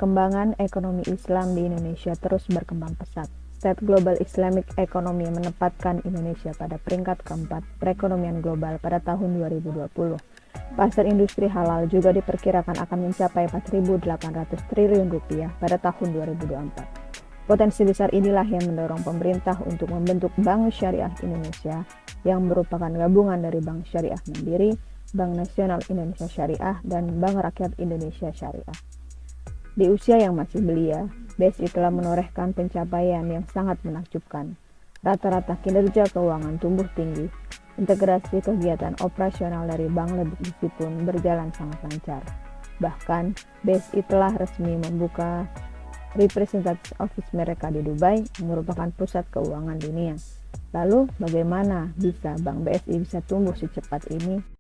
Perkembangan ekonomi Islam di Indonesia terus berkembang pesat. State Global Islamic Economy menempatkan Indonesia pada peringkat keempat perekonomian global pada tahun 2020. Pasar industri halal juga diperkirakan akan mencapai 4.800 triliun rupiah pada tahun 2024. Potensi besar inilah yang mendorong pemerintah untuk membentuk Bank Syariah Indonesia yang merupakan gabungan dari Bank Syariah Mandiri, Bank Nasional Indonesia Syariah, dan Bank Rakyat Indonesia Syariah. Di usia yang masih belia, BSI telah menorehkan pencapaian yang sangat menakjubkan. Rata-rata kinerja keuangan tumbuh tinggi. Integrasi kegiatan operasional dari bank lebih pun berjalan sangat lancar. Bahkan, BSI telah resmi membuka representative office mereka di Dubai, yang merupakan pusat keuangan dunia. Lalu, bagaimana bisa Bank BSI bisa tumbuh secepat ini?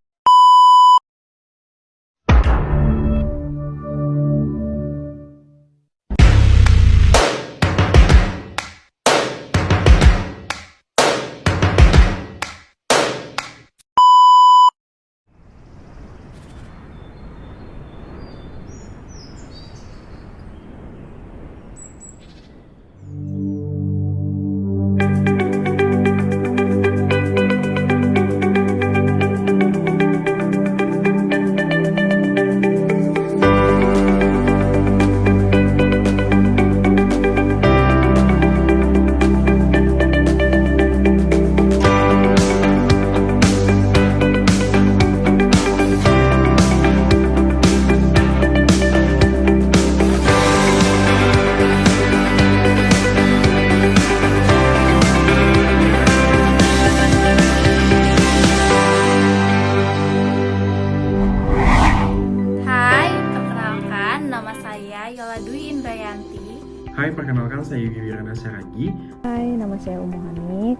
Yola Dwi Indrayanti. Hai, perkenalkan saya Wiwirana Saragi. Hai, nama saya Umu Hanik.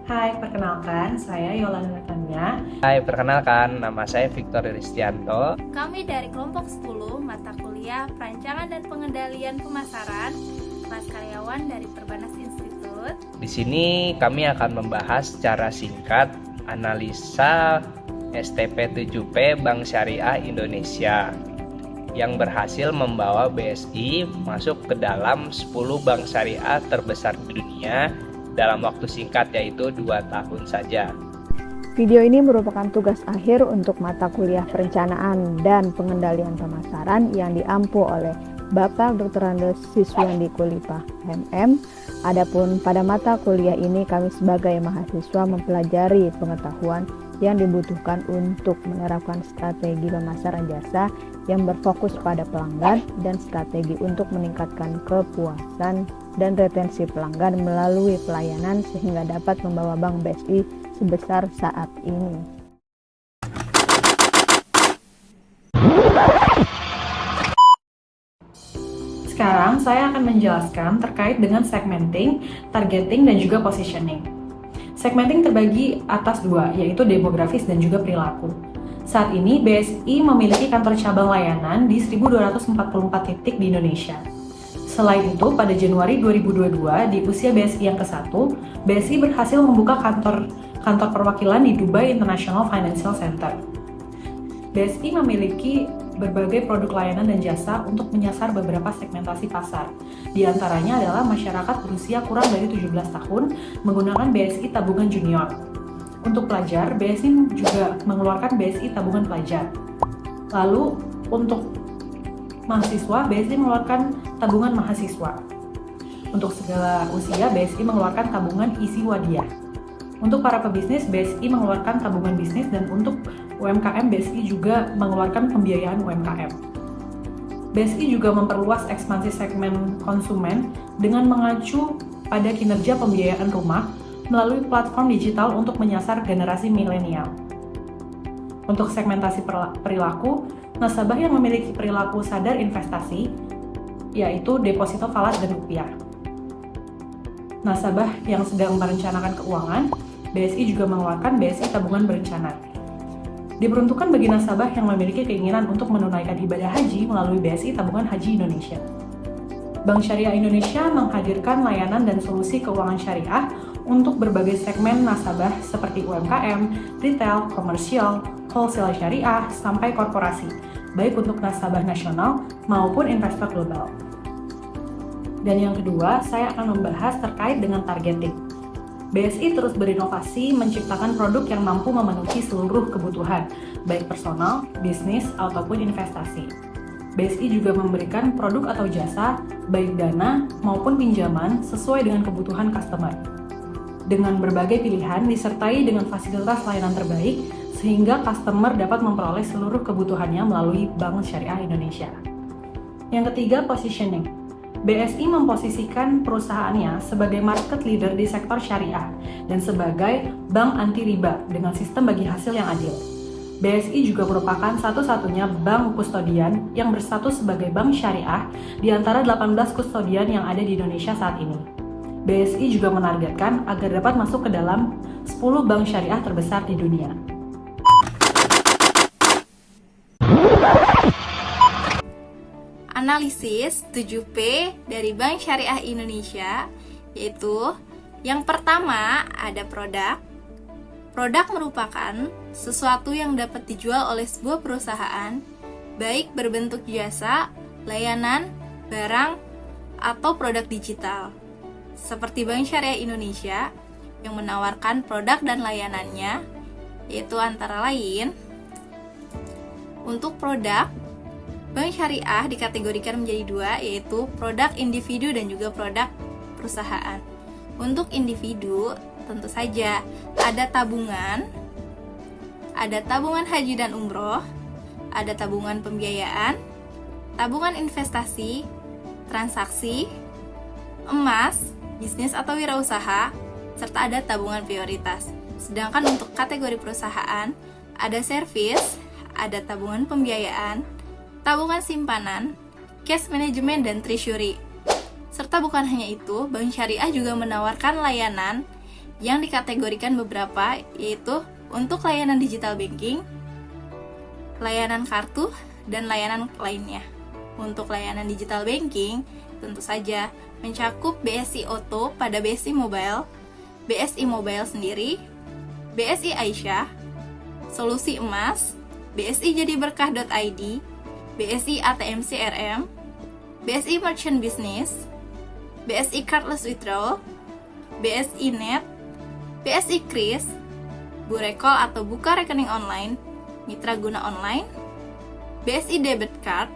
Hai, perkenalkan saya Yola Natania. Hai, perkenalkan nama saya Victor Ristianto. Kami dari kelompok 10 mata kuliah Perancangan dan Pengendalian Pemasaran, kelas karyawan dari Perbanas Institute. Di sini kami akan membahas secara singkat analisa STP 7P Bank Syariah Indonesia yang berhasil membawa BSI masuk ke dalam 10 bank syariah terbesar di dunia dalam waktu singkat, yaitu 2 tahun saja. Video ini merupakan tugas akhir untuk mata kuliah Perencanaan dan Pengendalian Pemasaran yang diampu oleh Bapak Dr. Andes Siswandi Kulipah, MM. Adapun pada mata kuliah ini kami sebagai mahasiswa mempelajari pengetahuan yang dibutuhkan untuk menerapkan strategi pemasaran jasa yang berfokus pada pelanggan dan strategi untuk meningkatkan kepuasan dan retensi pelanggan melalui pelayanan sehingga dapat membawa Bank BSI sebesar saat ini. Sekarang saya akan menjelaskan terkait dengan segmenting, targeting, dan juga positioning. Segmenting terbagi atas dua, yaitu demografis dan juga perilaku. Saat ini, BSI memiliki kantor cabang layanan di 1.244 titik di Indonesia. Selain itu, pada Januari 2022, di usia BSI yang ke-1, BSI berhasil membuka kantor perwakilan di Dubai International Financial Center. BSI memiliki berbagai produk layanan dan jasa untuk menyasar beberapa segmentasi pasar. Di antaranya adalah masyarakat berusia kurang dari 17 tahun menggunakan BSI Tabungan Junior. Untuk pelajar, BSI juga mengeluarkan BSI Tabungan Pelajar. Lalu, untuk mahasiswa, BSI mengeluarkan Tabungan Mahasiswa. Untuk segala usia, BSI mengeluarkan Tabungan Isi Wadiah. Untuk para pebisnis, BSI mengeluarkan tabungan bisnis, dan untuk UMKM, BSI juga mengeluarkan pembiayaan UMKM. BSI juga memperluas ekspansi segmen konsumen dengan mengacu pada kinerja pembiayaan rumah melalui platform digital untuk menyasar generasi milenial. Untuk segmentasi perilaku, nasabah yang memiliki perilaku sadar investasi, yaitu deposito falas dan rupiah. Nasabah yang sedang merencanakan keuangan, BSI juga mengeluarkan BSI Tabungan Berencana. Diperuntukkan bagi nasabah yang memiliki keinginan untuk menunaikan ibadah haji melalui BSI Tabungan Haji Indonesia. Bank Syariah Indonesia menghadirkan layanan dan solusi keuangan syariah untuk berbagai segmen nasabah seperti UMKM, retail, komersial, wholesale syariah, sampai korporasi, baik untuk nasabah nasional maupun investor global. Dan yang kedua, saya akan membahas terkait dengan targeting. BSI terus berinovasi menciptakan produk yang mampu memenuhi seluruh kebutuhan, baik personal, bisnis, ataupun investasi. BSI juga memberikan produk atau jasa, baik dana maupun pinjaman sesuai dengan kebutuhan customer. Dengan berbagai pilihan disertai dengan fasilitas layanan terbaik, sehingga customer dapat memperoleh seluruh kebutuhannya melalui Bank Syariah Indonesia. Yang ketiga, positioning. BSI memposisikan perusahaannya sebagai market leader di sektor syariah dan sebagai bank anti riba dengan sistem bagi hasil yang adil. BSI juga merupakan satu-satunya bank kustodian yang berstatus sebagai bank syariah di antara 18 kustodian yang ada di Indonesia saat ini. BSI juga menargetkan agar dapat masuk ke dalam 10 bank syariah terbesar di dunia. Analisis 7P dari Bank Syariah Indonesia, yaitu yang pertama ada produk. Produk merupakan sesuatu yang dapat dijual oleh sebuah perusahaan, baik berbentuk jasa, layanan, barang, atau produk digital. Seperti Bank Syariah Indonesia yang menawarkan produk dan layanannya, yaitu antara lain, untuk produk, Bank Syariah dikategorikan menjadi dua, yaitu produk individu dan juga produk perusahaan. Untuk individu, tentu saja ada tabungan haji dan umroh, ada tabungan pembiayaan, tabungan investasi, transaksi, emas, bisnis atau wirausaha, serta ada tabungan prioritas. Sedangkan untuk kategori perusahaan, ada servis, ada tabungan pembiayaan, tabungan simpanan, cash management, dan treasury. Serta bukan hanya itu, Bank Syariah juga menawarkan layanan yang dikategorikan beberapa, yaitu untuk layanan digital banking, layanan kartu, dan layanan lainnya. Untuk layanan digital banking, tentu saja mencakup BSI Auto pada BSI Mobile, BSI Mobile sendiri, BSI Aisyah, Solusi Emas, BSI Jadi Berkah.id, BSI ATM CRM, BSI Merchant Business, BSI Cardless Withdrawal, BSI Net, BSI Kris, Burekol atau buka rekening online, mitra guna online, BSI Debit Card,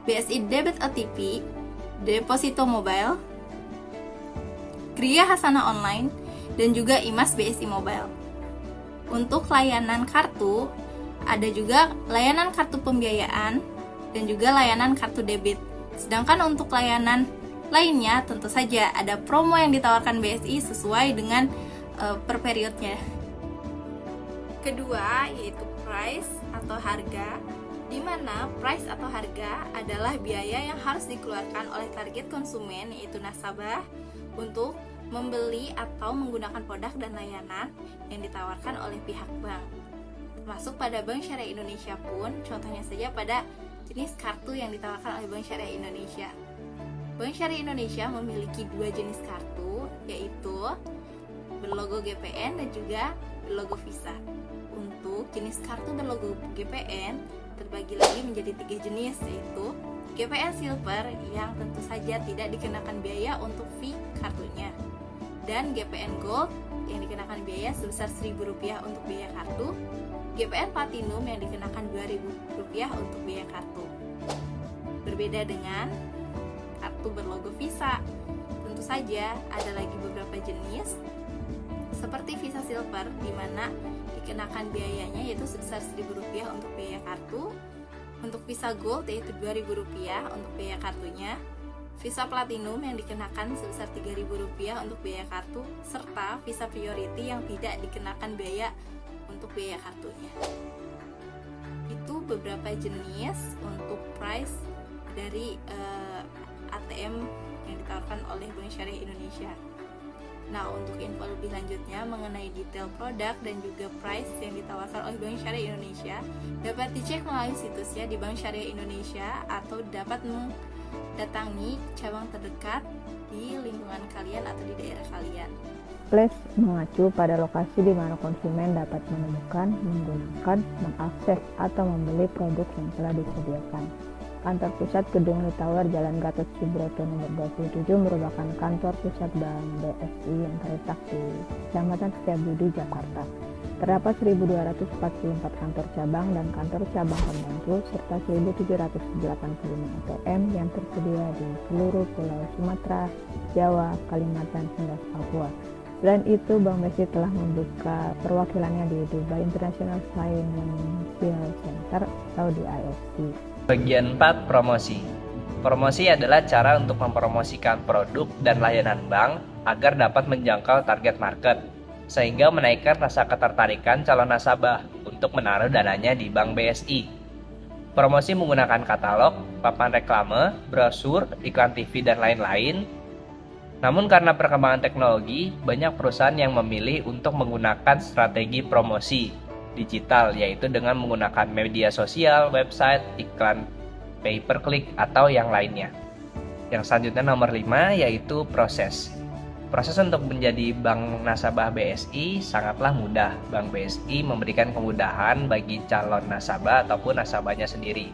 BSI Debit OTP, Deposito Mobile, Kriya Hasanah Online, dan juga IMAS BSI Mobile. Untuk layanan kartu, ada juga layanan kartu pembiayaan, dan juga layanan kartu debit. Sedangkan untuk layanan lainnya tentu saja ada promo yang ditawarkan BSI sesuai dengan per periodnya. Kedua yaitu price atau harga, di mana price atau harga adalah biaya yang harus dikeluarkan oleh target konsumen, yaitu nasabah, untuk membeli atau menggunakan produk dan layanan yang ditawarkan oleh pihak bank. Termasuk pada Bank Syariah Indonesia pun, contohnya saja pada jenis kartu yang ditawarkan oleh Bank Syariah Indonesia. Bank Syariah Indonesia memiliki dua jenis kartu, yaitu berlogo GPN dan juga berlogo Visa. Untuk jenis kartu berlogo GPN terbagi lagi menjadi 3 jenis, yaitu GPN Silver yang tentu saja tidak dikenakan biaya untuk fee kartunya, dan GPN Gold yang dikenakan biaya sebesar Rp1.000 untuk biaya kartu, GPN Platinum yang dikenakan Rp2.000 untuk biaya kartu. Berbeda dengan kartu berlogo Visa, tentu saja ada lagi beberapa jenis seperti Visa Silver, di mana dikenakan biayanya yaitu sebesar Rp1.000 untuk biaya kartu, untuk Visa Gold yaitu Rp2.000 untuk biaya kartunya, Visa Platinum yang dikenakan sebesar Rp3.000 untuk biaya kartu, serta Visa Priority yang tidak dikenakan biaya untuk biaya kartunya. Itu beberapa jenis untuk price dari ATM yang ditawarkan oleh Bank Syariah Indonesia. Nah, untuk info lebih lanjutnya mengenai detail produk dan juga price yang ditawarkan oleh Bank Syariah Indonesia dapat dicek melalui situsnya di Bank Syariah Indonesia atau dapat mendatangi cabang terdekat di lingkungan kalian atau di daerah kalian. Flash mengacu pada lokasi di mana konsumen dapat menemukan, menggunakan, mengakses, atau membeli produk yang telah disediakan. Kantor pusat Gedung Lee Tower Jalan Gatot Subroto nomor 27 merupakan kantor pusat Bank BSI yang terletak di Kecamatan Setiabudi, Jakarta. Terdapat 1.244 kantor cabang dan kantor cabang pembantu serta 1.785 ATM yang tersedia di seluruh pulau Sumatera, Jawa, Kalimantan, hingga Papua. Selain itu, Bank BSI telah membuka perwakilannya di Dubai International Financial Center atau di IFC. Bagian 4, promosi. Promosi adalah cara untuk mempromosikan produk dan layanan bank agar dapat menjangkau target market, sehingga menaikkan rasa ketertarikan calon nasabah untuk menaruh dananya di Bank BSI. Promosi menggunakan katalog, papan reklame, brosur, iklan TV, dan lain-lain. Namun karena perkembangan teknologi, banyak perusahaan yang memilih untuk menggunakan strategi promosi digital, yaitu dengan menggunakan media sosial, website, iklan pay per click, atau yang lainnya. Yang selanjutnya nomor 5 yaitu proses. Proses untuk menjadi bank nasabah BSI sangatlah mudah. Bank BSI memberikan kemudahan bagi calon nasabah ataupun nasabahnya sendiri.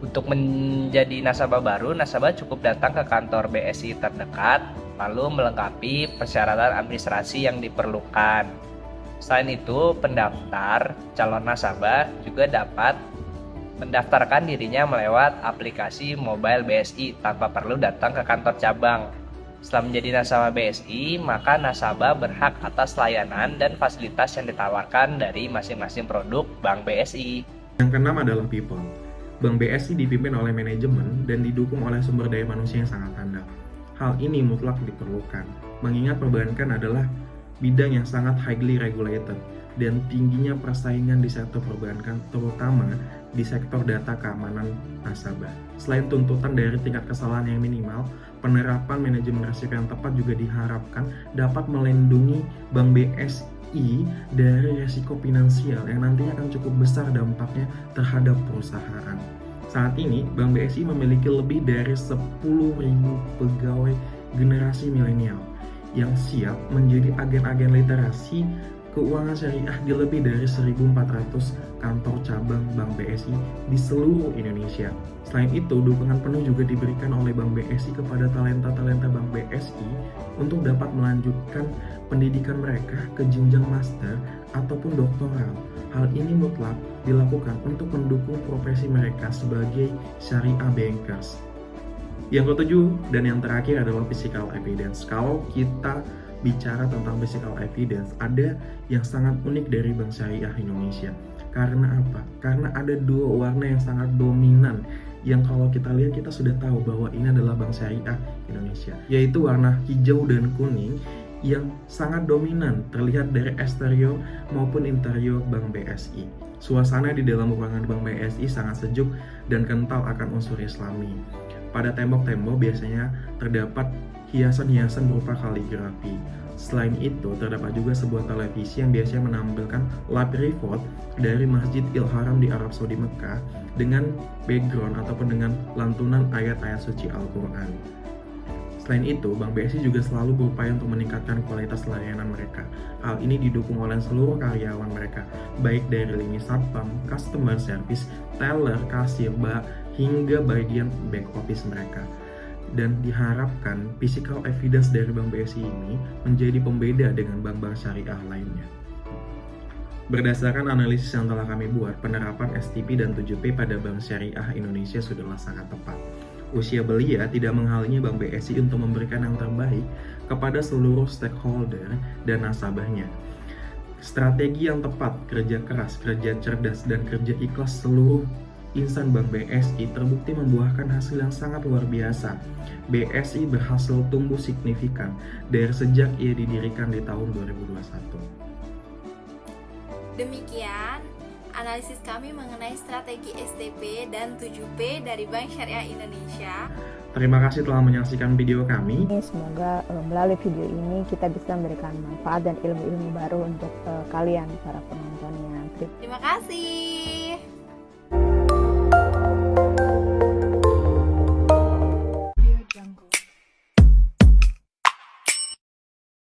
Untuk menjadi nasabah baru, nasabah cukup datang ke kantor BSI terdekat, lalu melengkapi persyaratan administrasi yang diperlukan. Selain itu, pendaftar calon nasabah juga dapat mendaftarkan dirinya melewat aplikasi mobile BSI tanpa perlu datang ke kantor cabang. Setelah menjadi nasabah BSI, maka nasabah berhak atas layanan dan fasilitas yang ditawarkan dari masing-masing produk Bank BSI. Yang keenam adalah people. Bank BSI dipimpin oleh manajemen dan didukung oleh sumber daya manusia yang sangat handal. Hal ini mutlak diperlukan, mengingat perbankan adalah bidang yang sangat highly regulated dan tingginya persaingan di sektor perbankan, terutama di sektor data keamanan nasabah. Selain tuntutan dari tingkat kesalahan yang minimal, penerapan manajemen risiko yang tepat juga diharapkan dapat melindungi Bank BSI dari risiko finansial yang nantinya akan cukup besar dampaknya terhadap perusahaan. Saat ini, Bank BSI memiliki lebih dari 10.000 pegawai generasi milenial yang siap menjadi agen-agen literasi keuangan syariah di lebih dari 1.400 kantor cabang Bank BSI di seluruh Indonesia. Selain itu, dukungan penuh juga diberikan oleh Bank BSI kepada talenta-talenta Bank BSI untuk dapat melanjutkan pendidikan mereka ke jenjang master ataupun doktoral. Hal ini mutlak dilakukan untuk mendukung profesi mereka sebagai syariah bankers. Yang ketujuh dan yang terakhir adalah physical evidence. Kalau kita bicara tentang physical evidence, ada yang sangat unik dari Bank Syariah Indonesia. Karena apa? Karena ada dua warna yang sangat dominan yang kalau kita lihat kita sudah tahu bahwa ini adalah Bank Syariah Indonesia, yaitu warna hijau dan kuning yang sangat dominan terlihat dari eksterior maupun interior Bank BSI. Suasana di dalam ruangan Bank BSI sangat sejuk dan kental akan unsur Islami. Pada tembok-tembok biasanya terdapat hiasan-hiasan berupa kaligrafi. Selain itu, terdapat juga sebuah televisi yang biasanya menampilkan live report dari Masjid Al-Haram di Arab Saudi Mekah dengan background ataupun dengan lantunan ayat-ayat suci Al-Quran. Selain itu, Bank BSI juga selalu berupaya untuk meningkatkan kualitas layanan mereka. Hal ini didukung oleh seluruh karyawan mereka, baik dari lini satpam, customer service, teller, kasir, hingga bagian back office mereka. Dan diharapkan physical evidence dari Bank BSI ini menjadi pembeda dengan bank-bank syariah lainnya. Berdasarkan analisis yang telah kami buat, penerapan STP dan 7P pada Bank Syariah Indonesia sudahlah sangat tepat. Usia belia tidak menghalangi Bank BSI untuk memberikan yang terbaik kepada seluruh stakeholder dan nasabahnya. Strategi yang tepat, kerja keras, kerja cerdas, dan kerja ikhlas seluruh insan Bank BSI terbukti membuahkan hasil yang sangat luar biasa. BSI berhasil tumbuh signifikan dari sejak ia didirikan di tahun 2021. Demikian analisis kami mengenai strategi STP dan 7P dari Bank Syariah Indonesia. Terima kasih telah menyaksikan video kami. Semoga melalui video ini kita bisa memberikan manfaat dan ilmu-ilmu baru untuk kalian para penontonnya. Terima kasih.